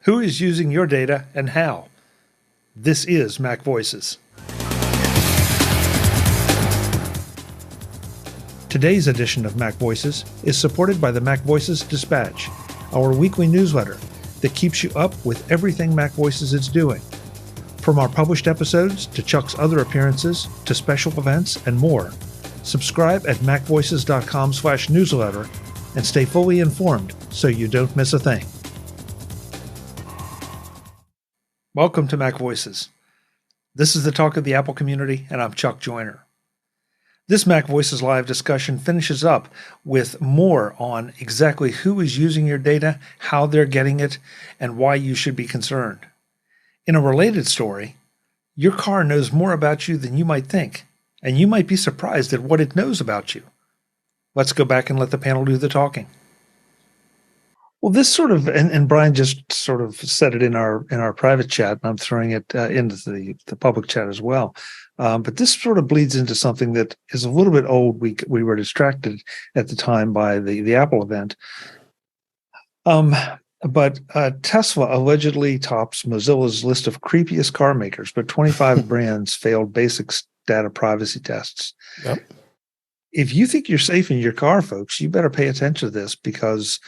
Who is using your data and how? This is MacVoices. Today's edition of MacVoices is supported by the MacVoices Dispatch, our weekly newsletter that keeps you up with everything MacVoices is doing. From our published episodes to Chuck's other appearances to special events and more, subscribe at macvoices.com/newsletter and stay fully informed so you don't miss a thing. Welcome to MacVoices. This is the talk of the Apple community, and I'm Chuck Joyner. This MacVoices live discussion finishes up with more on exactly who is using your data, how they're getting it, and why you should be concerned. In a related story, your car knows more about you than you might think, and you might be surprised at what it knows about you. Let's go back and let the panel do the talking. Well, this sort of, and Brian just sort of said it in our private chat, and I'm throwing it into the public chat as well. But this sort of bleeds into something that is a little bit old. We were distracted at the time by the Apple event. But Tesla allegedly tops Mozilla's list of creepiest car makers, but 25 brands failed basic data privacy tests. Yep. If you think you're safe in your car, folks, you better pay attention to this, because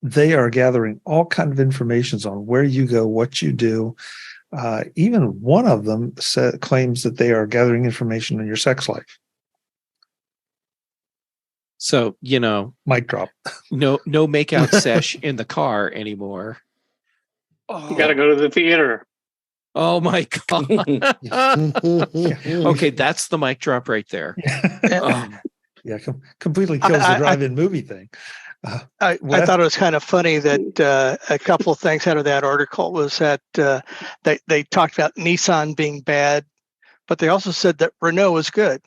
they are gathering all kinds of information on where you go, what you do. Even one of them claims that they are gathering information on your sex life. So, mic drop. No makeout sesh in the car anymore. You got to go to the theater. Oh my God. Okay, that's the mic drop right there. Yeah, completely kills the drive-in movie thing. I thought it was kind of funny that a couple of things out of that article was that they talked about Nissan being bad, but they also said that Renault was good.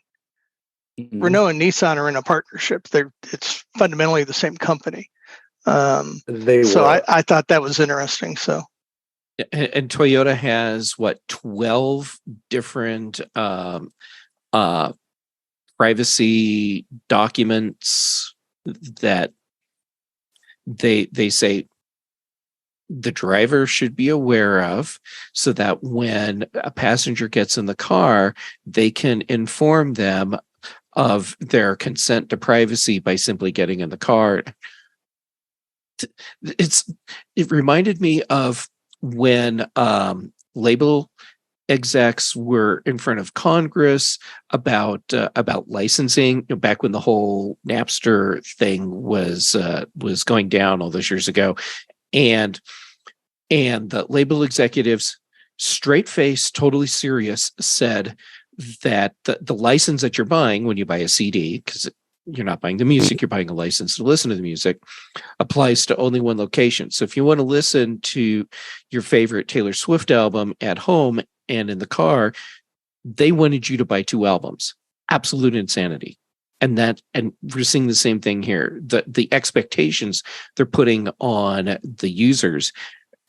Mm-hmm. Renault and Nissan are in a partnership. It's fundamentally the same company. I thought that was interesting. So, and Toyota has 12 different privacy documents that they say the driver should be aware of, so that when a passenger gets in the car, they can inform them of their consent to privacy by simply getting in the car. It reminded me of when label execs were in front of Congress about licensing, back when the whole Napster thing was going down all those years ago, and the label executives, straight face, totally serious, said that the license that you're buying when you buy a CD, because you're not buying the music, you're buying a license to listen to the music, applies to only one location. So if you want to listen to your favorite Taylor Swift album at home and in the car, they wanted you to buy 2 albums. Absolute insanity. And we're seeing the same thing here. The expectations they're putting on the users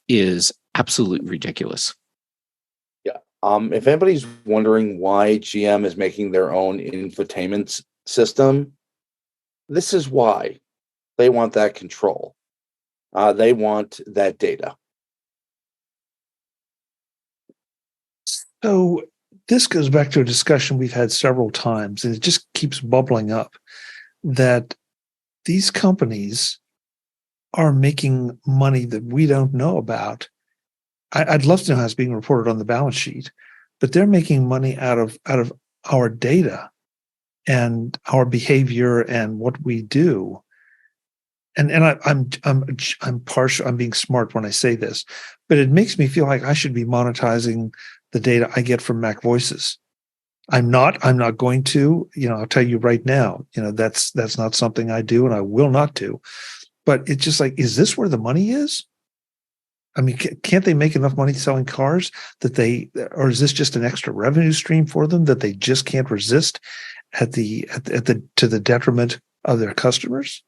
is absolutely ridiculous. Yeah. If anybody's wondering why GM is making their own infotainment system, this is why. They want that control. They want that data. So this goes back to a discussion we've had several times, and it just keeps bubbling up, that these companies are making money that we don't know about. I'd love to know how it's being reported on the balance sheet, but they're making money out of our data and our behavior and what we do. And I'm partial. I'm being smart when I say this, but it makes me feel like I should be monetizing the data I get from MacVoices. I'm not going to. I'll tell you right now. That's not something I do, and I will not do. But it's just like, is this where the money is? I mean, can't they make enough money selling cars or is this just an extra revenue stream for them that they just can't resist to the detriment of their customers?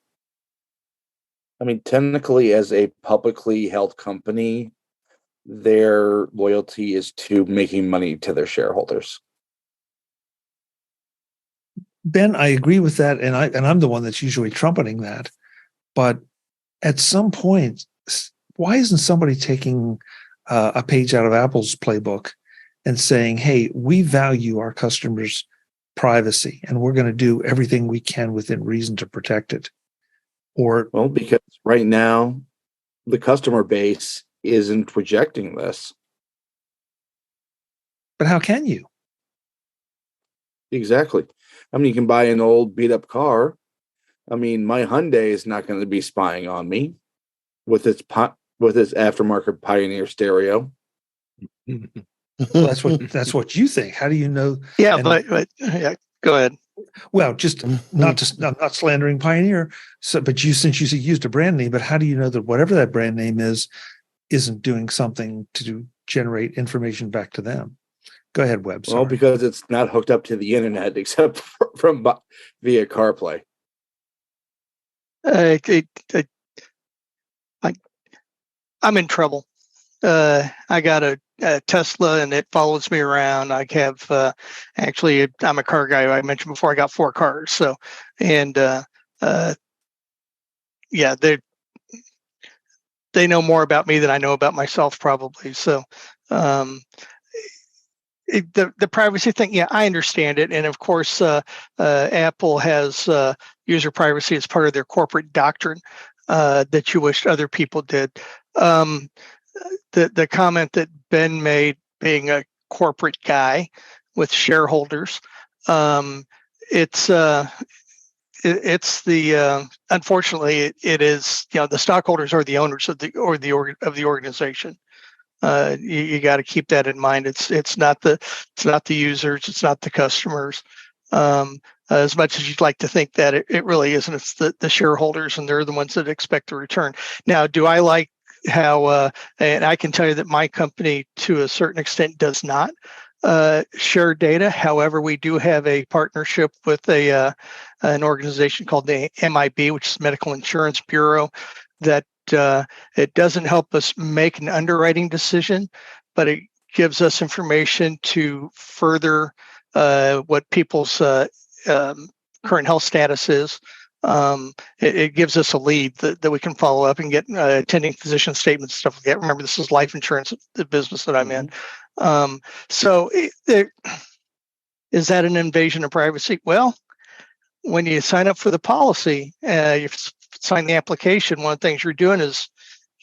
I mean, technically, as a publicly held company, their loyalty is to making money to their shareholders. Ben, I agree with that, and I'm the one that's usually trumpeting that. But at some point, why isn't somebody taking a page out of Apple's playbook and saying, hey, we value our customers' privacy and we're going to do everything we can within reason to protect it? Or, well, because right now the customer base isn't rejecting this. but how can you? Exactly. I mean, you can buy an old beat up car. I mean, my Hyundai is not going to be spying on me with its aftermarket Pioneer stereo. Well, that's what you think. How do you know? Yeah, And- but yeah, go ahead. Well, just I'm not slandering Pioneer. So, but since you used a brand name, but how do you know that whatever that brand name is, isn't doing something to generate information back to them? Go ahead, Webb. Well, because it's not hooked up to the internet except from via CarPlay. I'm in trouble. I got a Tesla and it follows me around. I have actually, I'm a car guy. I mentioned before I got 4 cars. So, and yeah, they know more about me than I know about myself, probably. So, the privacy thing, yeah, I understand it. And of course, Apple has user privacy as part of their corporate doctrine that you wish other people did. The comment that Ben made, being a corporate guy with shareholders, it's the unfortunately it is, the stockholders are the owners of the organization. You got to keep that in mind. It's not the users, it's not the customers. As much as you'd like to think that it really isn't. It's the shareholders, and they're the ones that expect a return. Now, do I like how? And I can tell you that my company, to a certain extent, does not share data. However, we do have a partnership with an organization called the MIB, which is Medical Insurance Bureau, that it doesn't help us make an underwriting decision, but it gives us information to further what people's current health status is. It gives us a lead that we can follow up and get attending physician statements, stuff like that. Remember, this is life insurance, the business that I'm in. So is that an invasion of privacy? Well, when you sign up for the policy, you sign the application, one of the things you're doing is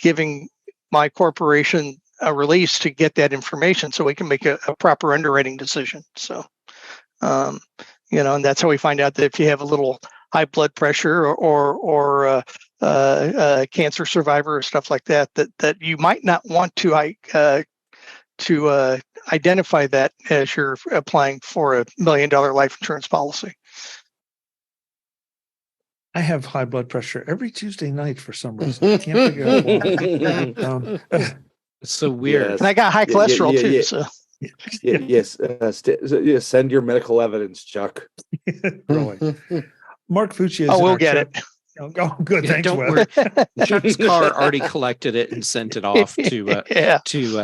giving my corporation a release to get that information so we can make a proper underwriting decision. So, and that's how we find out that if you have a little high blood pressure or cancer survivor or stuff like that, that you might not want to identify that as you're applying for $1 million life insurance policy. I have high blood pressure every Tuesday night for some reason. I can't figure out why. It's so weird. Yes. And I got high cholesterol too. Yeah. So Yes. Send your medical evidence, Chuck. Really. Mark Fuccio. Oh, we'll get it. Oh, good. Thanks, Don't Webb. worry. Chuck's car already collected it and sent it off to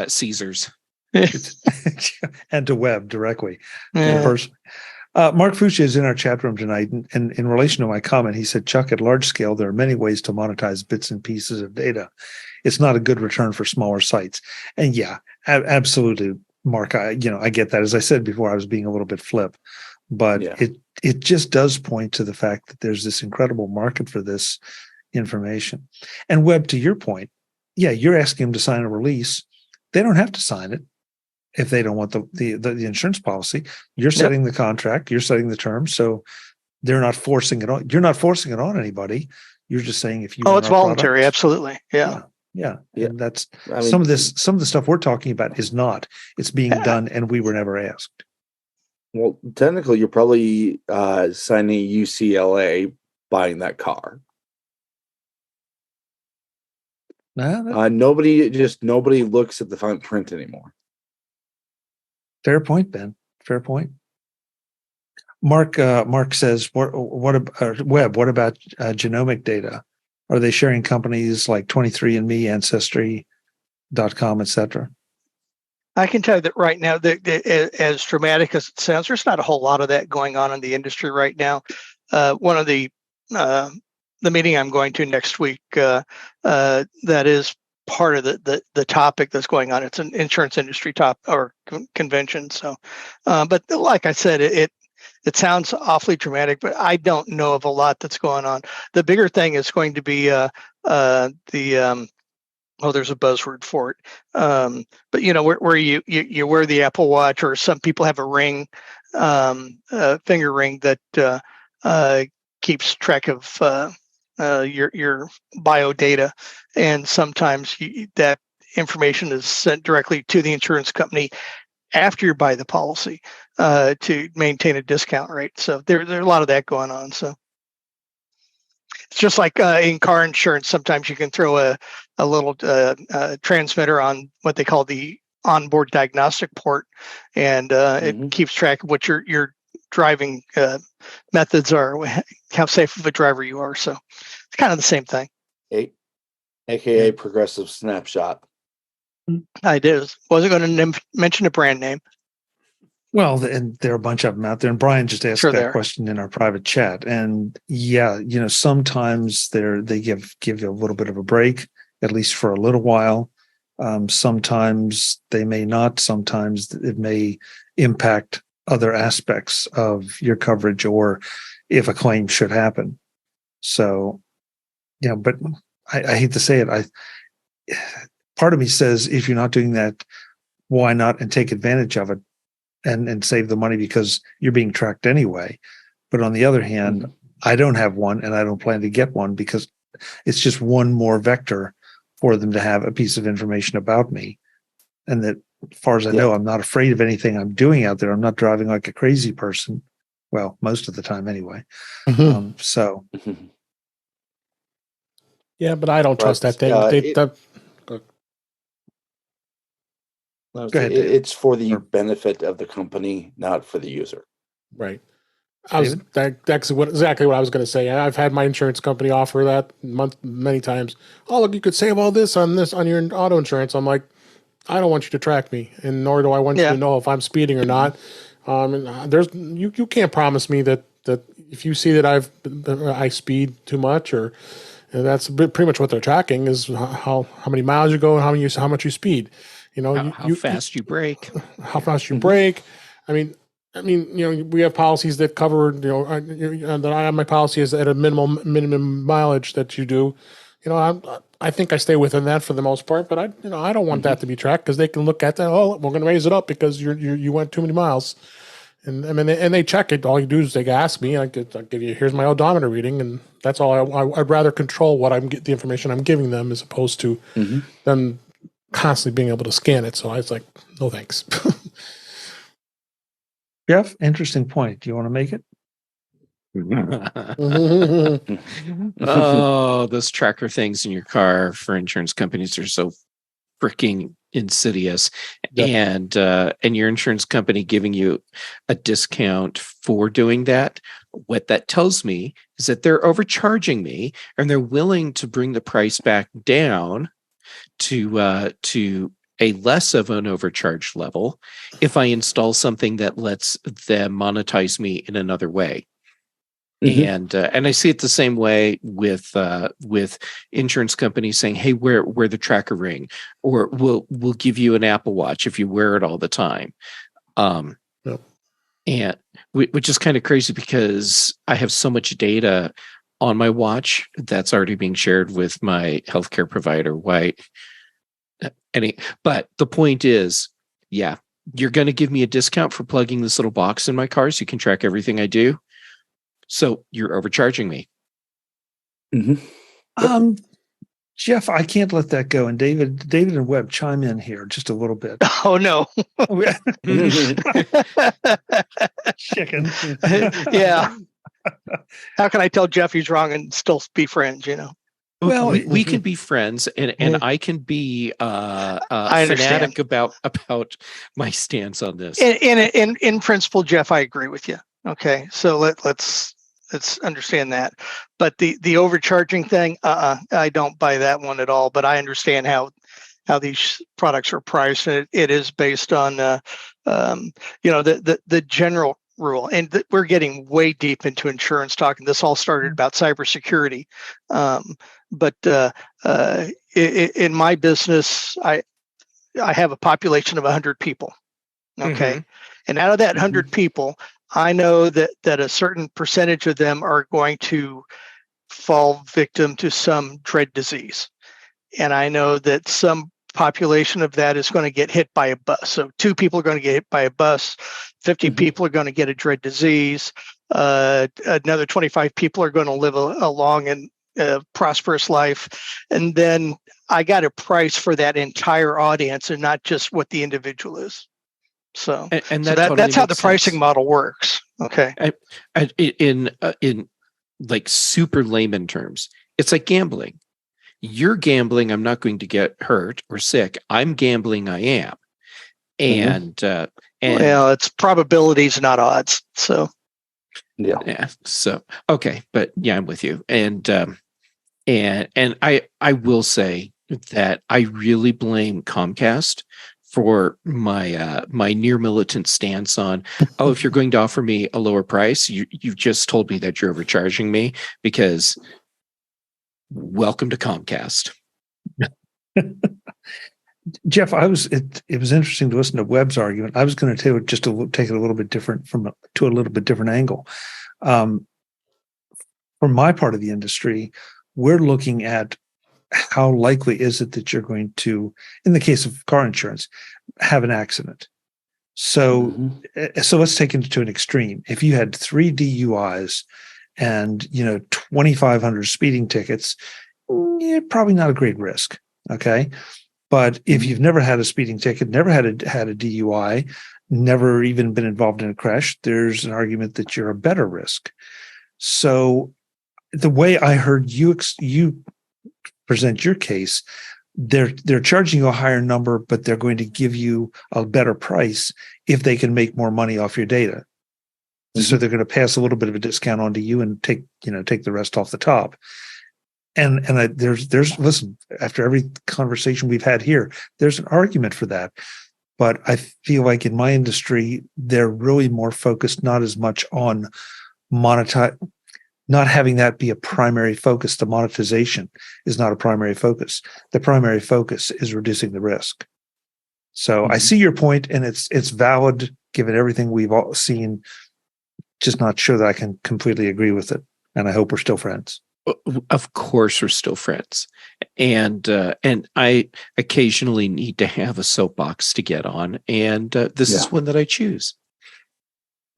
Caesars and to Webb directly. Yeah. Personally. Mark Fuccio is in our chat room tonight, and in relation to my comment, he said, Chuck, at large scale, there are many ways to monetize bits and pieces of data. It's not a good return for smaller sites. And yeah, absolutely, Mark. I get that. As I said before, I was being a little bit flip, but it just does point to the fact that there's this incredible market for this information. And Webb, to your point, yeah, you're asking them to sign a release. They don't have to sign it if they don't want the insurance policy. You're setting the contract, you're setting the terms, so they're not forcing it on. You're not forcing it on anybody. You're just saying if you want it's voluntary, product, absolutely. Yeah. And that's some of the stuff we're talking about is not. It's being done, and we were never asked. Well, technically, you're probably signing UCLA buying that car. Nobody looks at the fine print anymore. Fair point, Ben. Fair point. Mark says, what about Webb? What about genomic data? Are they sharing companies like 23andMe, Ancestry.com, etc.? I can tell you that right now, as dramatic as it sounds, there's not a whole lot of that going on in the industry right now. One of the meeting I'm going to next week that is part of the topic that's going on. It's an insurance industry convention. So, but like I said, it sounds awfully dramatic, but I don't know of a lot that's going on. The bigger thing is going to be there's a buzzword for it. But where you wear the Apple Watch, or some people have a ring, a finger ring that keeps track of your bio data, and sometimes that information is sent directly to the insurance company after you buy the policy to maintain a discount rate. So there's a lot of that going on. So it's just like in car insurance, sometimes you can throw a little transmitter on what they call the onboard diagnostic port, and it keeps track of what your driving methods are, how safe of a driver you are. So it's kind of the same thing. AKA progressive snapshot. I wasn't going to mention a brand name. Well, and there are a bunch of them out there. And Brian just asked that question in our private chat. And sometimes they give you a little bit of a break, at least for a little while. Sometimes they may not. Sometimes it may impact other aspects of your coverage, or if a claim should happen. So, but I hate to say it. Part of me says, if you're not doing that, why not, and take advantage of it and save the money, because you're being tracked anyway. But on the other hand, I don't have one, and I don't plan to get one, because it's just one more vector for them to have a piece of information about me. And that, as far as I know, I'm not afraid of anything I'm doing out there. I'm not driving like a crazy person. Well, most of the time anyway. Yeah, but I don't trust that thing. Go ahead, Dave. It's for the benefit of the company, not for the user. Right. That's exactly what I was going to say. I've had my insurance company offer that many times. Oh, look, you could save all this on your auto insurance. I'm like, I don't want you to track me, and nor do I want you to know if I'm speeding or not. You can't promise me that if you see that I speed too much, and that's pretty much what they're tracking is how many miles you go and how much you speed. How fast you brake. How fast you brake. I mean, we have policies that cover, that I have my policy is at a minimum mileage that you do. I think I stay within that for the most part, but I don't want that to be tracked, because they can look at that. Oh, we're going to raise it up because you went too many miles, and I mean, they check it. All you do is they ask me. I'll give you, here's my odometer reading, and that's all. I'd rather control the information I'm giving them, as opposed to them constantly being able to scan it. So I was like, no thanks. Jeff, interesting point. Do you want to make it? Oh, those tracker things in your car for insurance companies are so freaking insidious. And your insurance company giving you a discount for doing that, what that tells me is that they're overcharging me, and they're willing to bring the price back down to a less of an overcharge level if I install something that lets them monetize me in another way. And I see it the same way with insurance companies saying, "Hey, wear the tracker ring," or we'll give you an Apple Watch if you wear it all the time. And which is kind of crazy, because I have so much data on my watch that's already being shared with my healthcare provider. But the point is, you're going to give me a discount for plugging this little box in my car so you can track everything I do. So you're overcharging me. Jeff, I can't let that go. And David and Webb, chime in here just a little bit. Oh no. Chicken. Yeah. How can I tell Jeff he's wrong and still be friends, Well, we can be friends, and I can be fanatic about my stance on this. In principle, Jeff, I agree with you. Okay, so let's understand that. But the overcharging thing, I don't buy that one at all. But I understand how these products are priced, and it is based on the general rule. And we're getting way deep into insurance talk, and this all started about cybersecurity. But in my business, I have a population of 100 people. Okay. Mhm. And out of that 100 people, I know that a certain percentage of them are going to fall victim to some dread disease. And I know that some population of that is going to get hit by a bus. So 2 people are going to get hit by a bus, 50 people are going to get a dread disease, another 25 people are going to live a long and prosperous life. And then I got a price for that entire audience and not just what the individual is. So, And so that totally that's how the makes pricing sense. model works. Okay. In like super layman terms, it's like gambling. You're gambling, I'm not going to get hurt or sick. I'm gambling, I am. And Well, it's probabilities, not odds. So yeah. So okay, but yeah, I'm with you. And I will say that I really blame Comcast for my my near militant stance on, oh, if you're going to offer me a lower price, you've just told me that you're overcharging me, because welcome to Comcast. Jeff, it was interesting to listen to Webb's argument. I was going to take it a little bit different to a little bit different angle. From my part of the industry, we're looking at how likely is it that you're going to, in the case of car insurance, have an accident. So let's take it to an extreme. If you had 3 DUIs and 2,500 speeding tickets, probably not a great risk. Okay. But if you've never had a speeding ticket, never had a DUI, never even been involved in a crash, there's an argument that you're a better risk. So the way I heard you present your case, they're charging you a higher number, but they're going to give you a better price if they can make more money off your data. So they're going to pass a little bit of a discount onto you and take the rest off the top. And there's listen, after every conversation we've had here, there's an argument for that. But I feel like in my industry, they're really more focused, not as much on not having that be a primary focus. The monetization is not a primary focus. The primary focus is reducing the risk. So I see your point, and it's valid given everything we've all seen. Just not sure that I can completely agree with it. And I hope we're still friends. Of course, we're still friends, and I occasionally need to have a soapbox to get on, and this is one that I choose.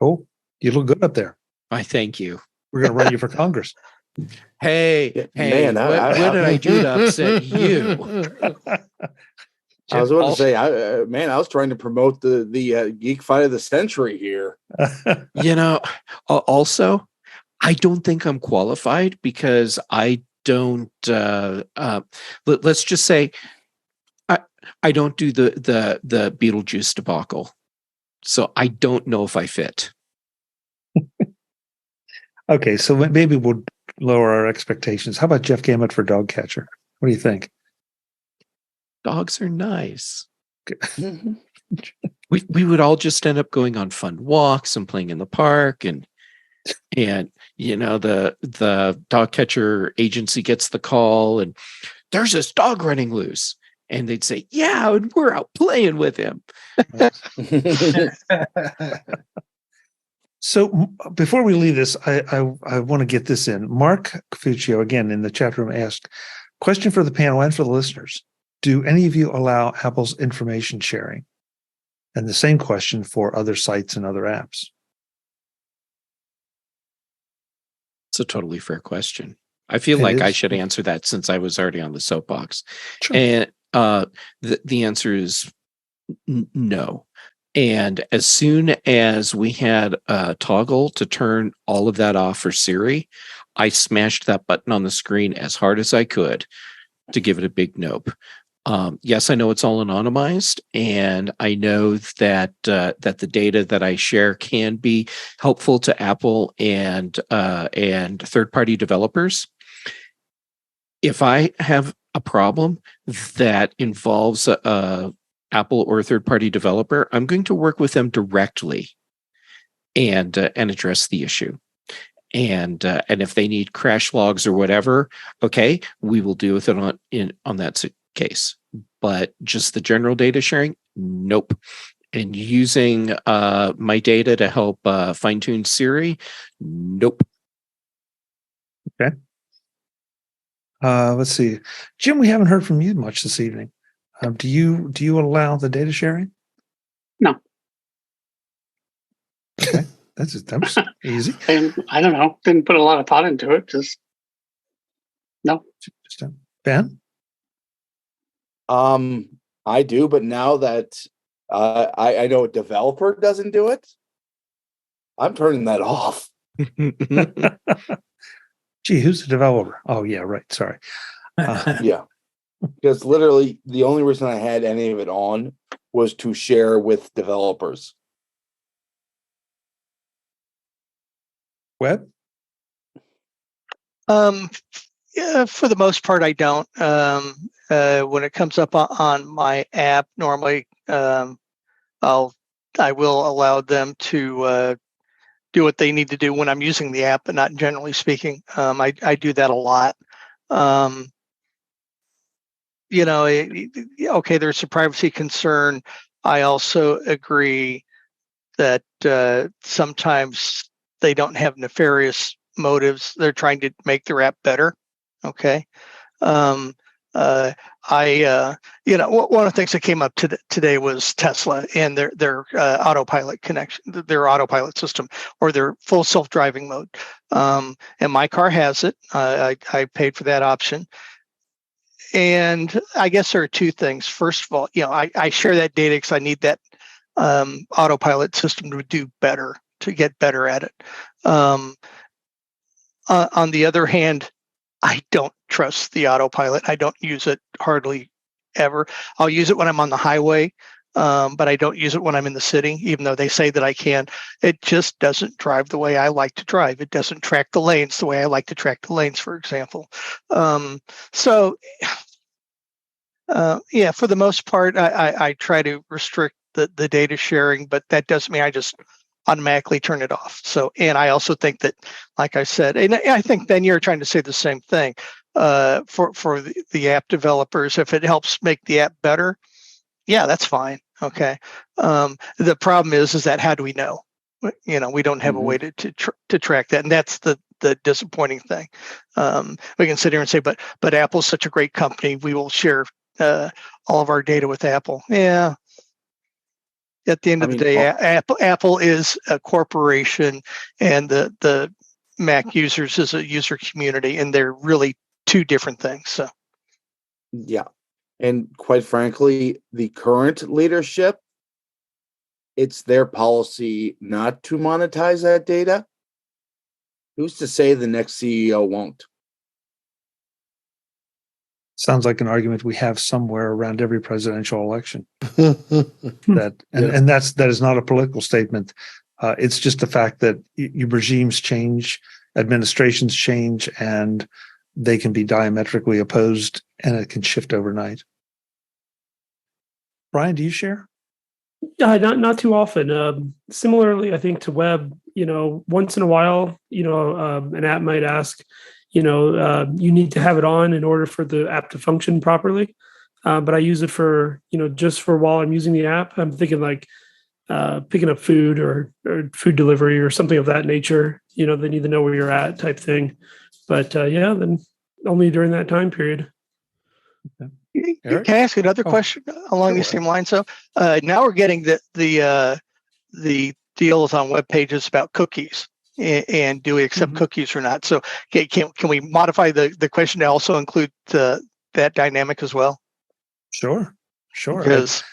Oh, you look good up there. I thank you. We're going to run you for Congress. Hey, man, what did I do to upset you? I was about to say, I was trying to promote the geek fight of the century here. Also, I don't think I'm qualified because I don't. Let's just say I don't do the Beetlejuice debacle, so I don't know if I fit. Okay, so maybe we'll lower our expectations. How about Jeff Gamet for dog catcher? What do you think? Dogs are nice. We would all just end up going on fun walks and playing in the park, and the dog catcher agency gets the call and there's this dog running loose, and they'd say, yeah, and we're out playing with him. So before we leave this, I want to get this in. Mark Fuccio, again, in the chat room, asked, question for the panel and for the listeners. Do any of you allow Apple's information sharing? And the same question for other sites and other apps. It's a totally fair question. I feel like I should answer that since I was already on the soapbox. Sure. And the answer is no. And as soon as we had a toggle to turn all of that off for Siri, I smashed that button on the screen as hard as I could to give it a big nope. Yes, I know it's all anonymized, and I know that that the data that I share can be helpful to Apple and third-party developers. If I have a problem that involves Apple or a third-party developer, I'm going to work with them directly and address the issue. and if they need crash logs or whatever, okay, we will deal with it on that case. But just the general data sharing, nope. And using my data to help fine tune Siri, nope. Okay. Let's see, Jim. We haven't heard from you much this evening. Do you allow the data sharing? No. Okay, that was easy. I don't know. Didn't put a lot of thought into it. Just no. Ben? I do, but now that I know a developer doesn't do it, I'm turning that off. Gee, who's the developer? Oh, yeah, right. Sorry. Yeah. Because literally the only reason I had any of it on was to share with developers. Web? Yeah, for the most part, I don't. When it comes up on my app, normally I will allow them to do what they need to do when I'm using the app, but not generally speaking. I do that a lot. Okay, there's a privacy concern. I also agree that sometimes they don't have nefarious motives. They're trying to make their app better. Okay. One of the things that came up today was Tesla and their autopilot connection, their autopilot system, or their full self-driving mode. And my car has it. I paid for that option. And I guess there are two things. First of all, I share that data because I need that autopilot system to do better, to get better at it. On the other hand, I don't trust the autopilot. I don't use it hardly ever. I'll use it when I'm on the highway, but I don't use it when I'm in the city, even though they say that I can. It just doesn't drive the way I like to drive. It doesn't track the lanes the way I like to track the lanes, for example. For the most part, I try to restrict the data sharing, but that doesn't mean I just automatically turn it off. So, and I also think that, like I said, and I think Ben, you're trying to say the same thing for the app developers. If it helps make the app better, yeah, that's fine. Okay. The problem is that how do we know? We don't have a way to track that, and that's the disappointing thing. We can sit here and say, but Apple's such a great company, we will share all of our data with Apple. Yeah. At the end of the day, Apple is a corporation, and the Mac users is a user community, and they're really two different things. So, yeah, and quite frankly, the current leadership, it's their policy not to monetize that data. Who's to say the next CEO won't? Sounds like an argument we have somewhere around every presidential election. That is not a political statement. It's just the fact that regimes change, administrations change, and they can be diametrically opposed, and it can shift overnight. Brian, do you share? Not too often. Similarly, I think to web, once in a while, an app might ask, you need to have it on in order for the app to function properly. But I use it for, just for while I'm using the app. I'm thinking like picking up food or food delivery or something of that nature. They need to know where you're at type thing. But then only during that time period. Okay. Can I ask another question along these same lines? So now we're getting the deals on web pages about cookies. And do we accept cookies or not? So can we modify the question to also include that dynamic as well? Sure. Because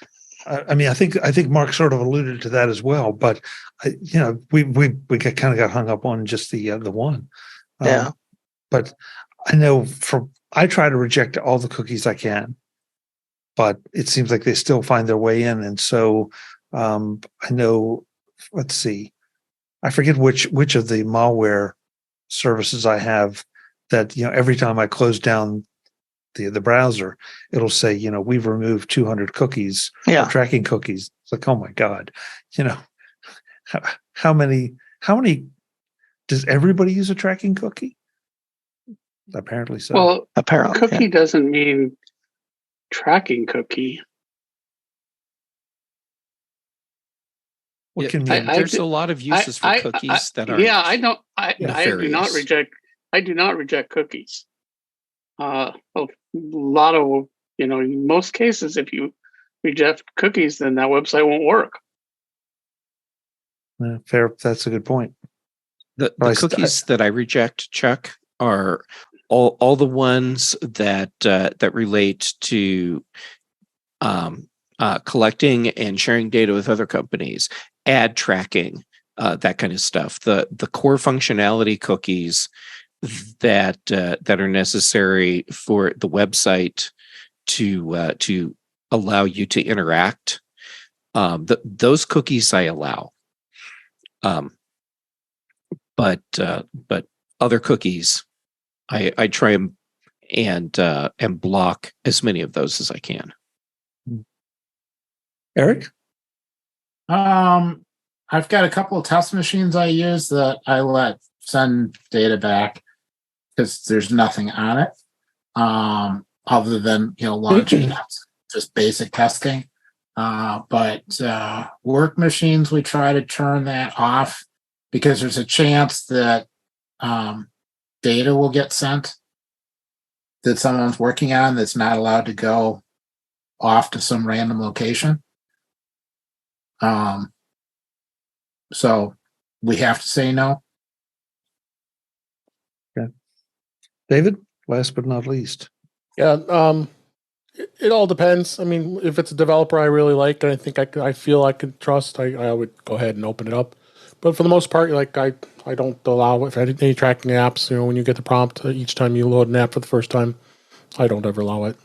I think Mark sort of alluded to that as well, but we kind of got hung up on just the one. But I know I try to reject all the cookies I can, but it seems like they still find their way in, and so I know. Let's see. I forget which of the malware services I have that, every time I close down the browser, it'll say, we've removed 200 cookies, or tracking cookies. It's like, oh my God, how many Does everybody use a tracking cookie? Apparently so. Well, Apparently, cookie doesn't mean tracking cookie. What can I- mean? I- There's a lot of uses for cookies that are Yeah, I don't. I do not nefarious. reject. I do not reject cookies. A lot of in most cases, if you reject cookies, then that website won't work. Fair. That's a good point. The cookies that I reject, Chuck, are all the ones that that relate to collecting and sharing data with other companies, ad tracking, that kind of stuff. The core functionality cookies that are necessary for the website to allow you to interact. Those cookies I allow. But other cookies, I try and block as many of those as I can. Eric? I've got a couple of test machines I use that I let send data back because there's nothing on it, other than launching just basic testing. But work machines, we try to turn that off because there's a chance that data will get sent that someone's working on that's not allowed to go off to some random location. So we have to say no. Okay. David, last but not least. Yeah, it all depends. I mean, if it's a developer I really like and I think I feel I could trust, I would go ahead and open it up. But for the most part, like I don't allow if any tracking apps. When you get the prompt each time you load an app for the first time, I don't ever allow it.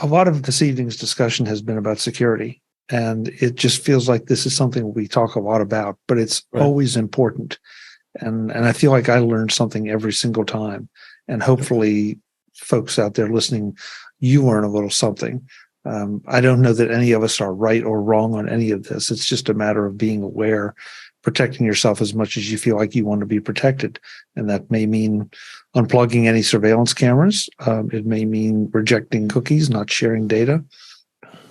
A lot of this evening's discussion has been about security, and it just feels like this is something we talk a lot about, but it's always important. And I feel like I learned something every single time. And hopefully folks out there listening, you learn a little something. I don't know that any of us are right or wrong on any of this. It's just a matter of being aware, protecting yourself as much as you feel like you want to be protected. And that may mean unplugging any surveillance cameras. It may mean rejecting cookies, not sharing data,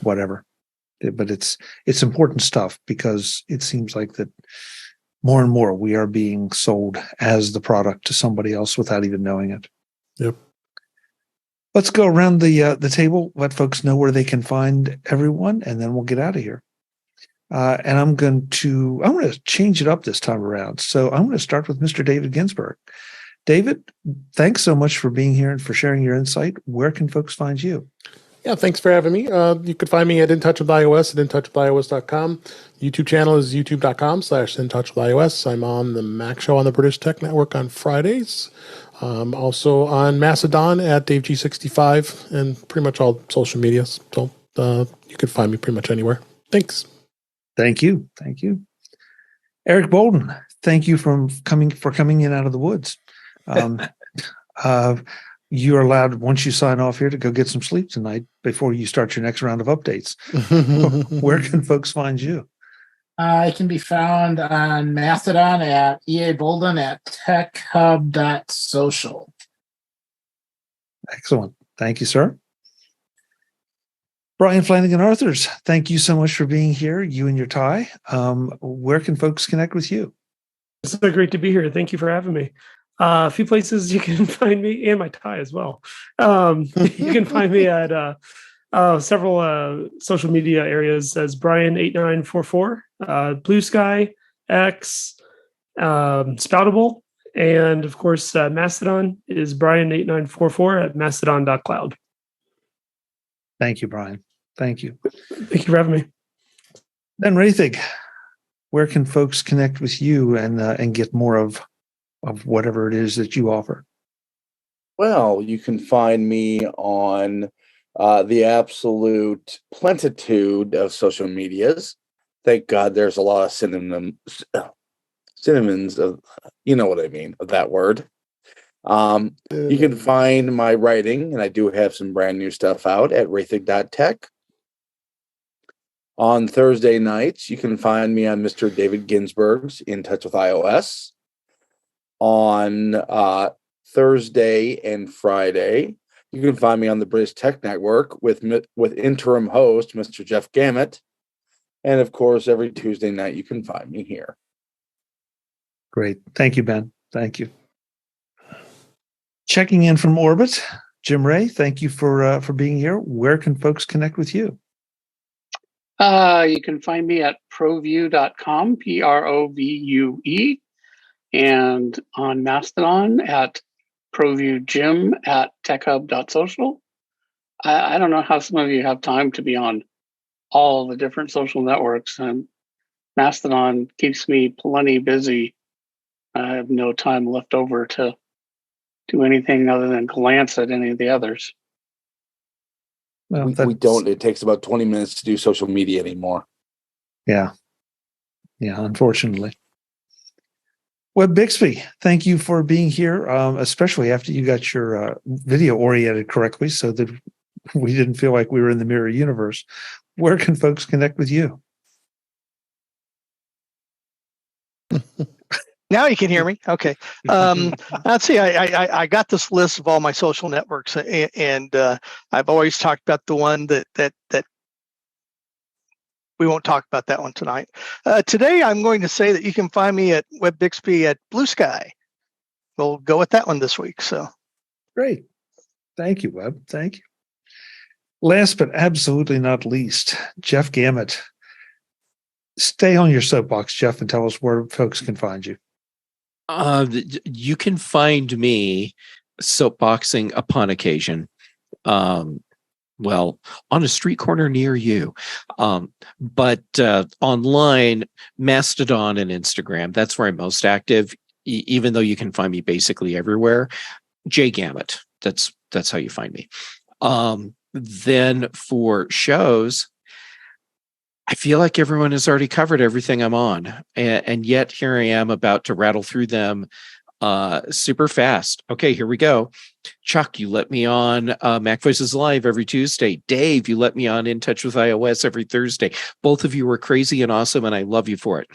whatever. But it's important stuff because it seems like that more and more we are being sold as the product to somebody else without even knowing it. Yep. Let's go around the table, let folks know where they can find everyone, and then we'll get out of here. And I'm going to change it up this time around. So I'm going to start with Mr. David Ginsburg. David, thanks so much for being here and for sharing your insight. Where can folks find you? Yeah, thanks for having me. You can find me at InTouchWithIOS at InTouchWithIOS.com. YouTube channel is youtube.com/InTouchWithIOS. I'm on the Mac Show on the British Tech Network on Fridays. Also on Mastodon at DaveG65 and pretty much all social media. So you can find me pretty much anywhere. Thanks. Thank you. Thank you. Eric Bolden, thank you for coming in out of the woods. You're allowed, once you sign off here, to go get some sleep tonight before you start your next round of updates. Where can folks find you? I can be found on Mastodon at EA Bolden at techhub.social. Excellent. Thank you, sir. Brian Flanigan-Arthurs, thank you so much for being here, you and your tie. Where can folks connect with you? It's so great to be here. Thank you for having me. A few places you can find me, and my tie as well. You can find me at several social media areas as Brian8944, Blue Sky, X, Spoutable, and of course Mastodon is Brian8944 at mastodon.cloud. Thank you, Brian. Thank you. Thank you for having me. Then Roethig, where can folks connect with you and get more of whatever it is that you offer? Well, you can find me on the absolute plentitude of social medias. Thank God there's a lot of synonyms of, you know what I mean, of that word. You can find my writing, and I do have some brand new stuff out at Roethig.tech. On Thursday nights, you can find me on Mr. David Ginsburg's In Touch with iOS. On Thursday and Friday, you can find me on the British Tech Network with interim host, Mr. Jeff Gamet. And of course, every Tuesday night, you can find me here. Great. Thank you, Ben. Thank you. Checking in from orbit, Jim Ray, thank you for being here. Where can folks connect with you? You can find me at provue.com, PROVUE, and on Mastodon at provuejim at techhub.social. I don't know how some of you have time to be on all the different social networks, and Mastodon keeps me plenty busy. I have no time left over to do anything other than glance at any of the others. Well, we don't. It takes about 20 minutes to do social media anymore. Yeah, unfortunately. Well, Bixby, thank you for being here, especially after you got your video oriented correctly so that we didn't feel like we were in the mirror universe. Where can folks connect with you? Now you can hear me. Okay. Let's see. I got this list of all my social networks, and I've always talked about the one that we won't talk about that one tonight. Today, I'm going to say that you can find me at WebBixby at Blue Sky. We'll go with that one this week. So great. Thank you, Web. Thank you. Last but absolutely not least, Jeff Gamet. Stay on your soapbox, Jeff, and tell us where folks can find you. You can find me soapboxing upon occasion. Well, on a street corner near you. But online, Mastodon and Instagram, that's where I'm most active, even though you can find me basically everywhere. J Gamet, that's how you find me. Then for shows, I feel like everyone has already covered everything I'm on, and yet here I am about to rattle through them super fast. Okay, here we go. Chuck, you let me on MacVoices Live every Tuesday. Dave, you let me on In Touch with iOS every Thursday. Both of you were crazy and awesome, and I love you for it.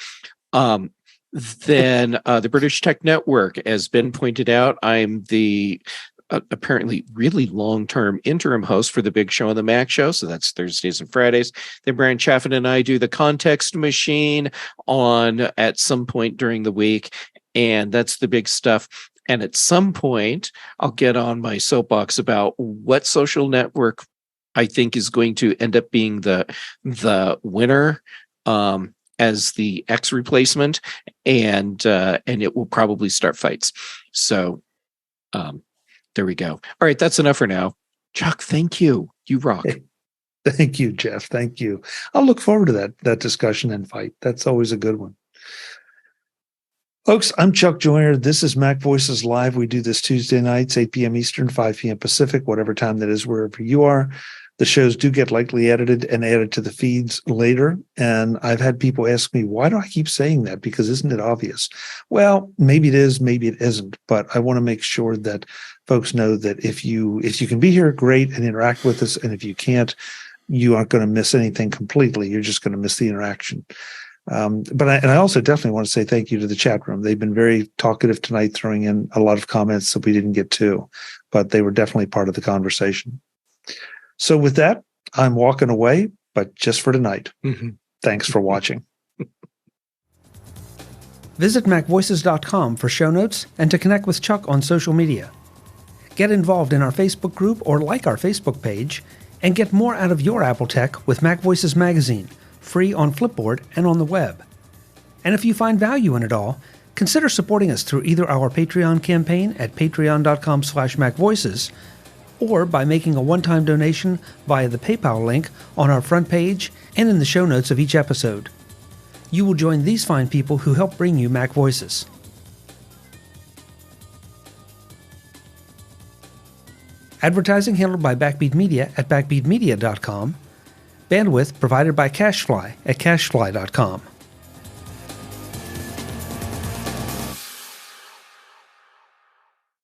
Then the British Tech Network, as Ben pointed out, I'm the apparently really long-term interim host for the Big Show and the Mac Show. So that's Thursdays and Fridays. Then Brian Chaffin and I do the Context Machine at some point during the week. And that's the big stuff. And at some point, I'll get on my soapbox about what social network I think is going to end up being the winner as the X replacement. And it will probably start fights. So, there we go. All right, that's enough for now. Chuck, thank you. You rock. Hey, thank you, Jeff. Thank you. I'll look forward to that discussion and fight. That's always a good one. Folks, I'm Chuck Joyner. This is MacVoices Live. We do this Tuesday nights, 8 p.m. Eastern, 5 p.m. Pacific, whatever time that is, wherever you are. The shows do get lightly edited and added to the feeds later. And I've had people ask me, why do I keep saying that? Because isn't it obvious? Well, maybe it is, maybe it isn't. But I want to make sure that folks know that if you can be here, great, and interact with us. And if you can't, you aren't going to miss anything completely. You're just going to miss the interaction. But I also definitely want to say thank you to the chat room. They've been very talkative tonight, throwing in a lot of comments that we didn't get to, but they were definitely part of the conversation. So with that, I'm walking away, but just for tonight. Mm-hmm. Thanks for watching. Visit MacVoices.com for show notes and to connect with Chuck on social media. Get involved in our Facebook group or like our Facebook page, and get more out of your Apple tech with MacVoices Magazine, free on Flipboard and on the web. And if you find value in it all, consider supporting us through either our Patreon campaign at patreon.com/MacVoices or by making a one-time donation via the PayPal link on our front page and in the show notes of each episode. You will join these fine people who help bring you MacVoices. Advertising handled by Backbeat Media at backbeatmedia.com. Bandwidth provided by CacheFly at cachefly.com.